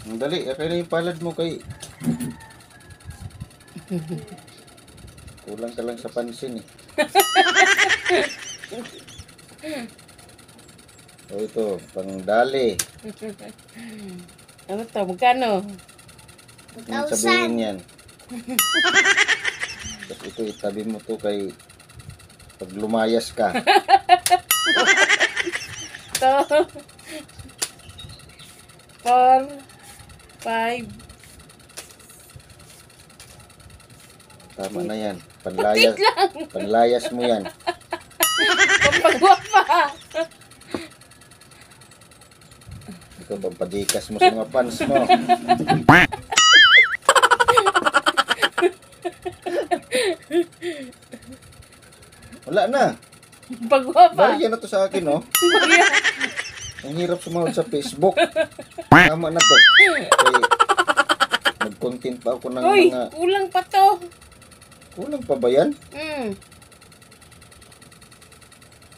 Dali, okay na yung palad mo kay. Kulang ka lang sa pansin eh. O ito, pangdali. Ano to? Magkano? Ano sabihin yan? Tapos ito, itabi mo to kay pag lumayas ka. To. 4, 5. Tama na yan. Panlayas mo yan. Pampagwapa. Ito, pampadikas mo sa mga pants mo. Wala na. Pampagwapa. Bariya na to sa akin, oh. Ang hirap sumahod sa Facebook. Tama na to. Kaya, nag-content pa ako ng Uy, mga... kulang pa to. Kulang pa ba yan?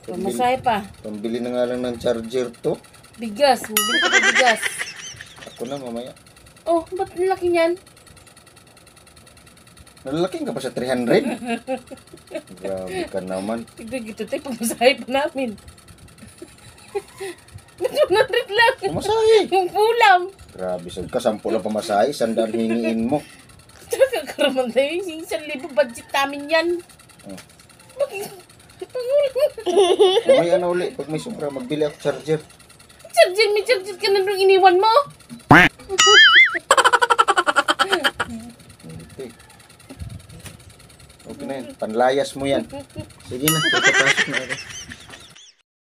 Pamasahe pa. Pambili na nga lang ng charger to. Bigas. Bili ka pa bigas. Ako na mamaya. Oh, ba't ang laki niyan? Nalalaking ka pa sa 300? Grabe ka naman. Tignan gito tayo, pamasahe pa namin. 200 lang. Pamasahe. Yung ulam. Grabe, sad ka. 10 lang pamasahe. 100 hingiin mo. Karaman tayo. 1,000 budget namin yan. Oh. Pangulam. Mamaya na uli. Pag may sobra, magbili ako charger. May charger ka na nung iniwan mo. Okay na yan. Panlayas mo yan. Sige na. Papasok na ako.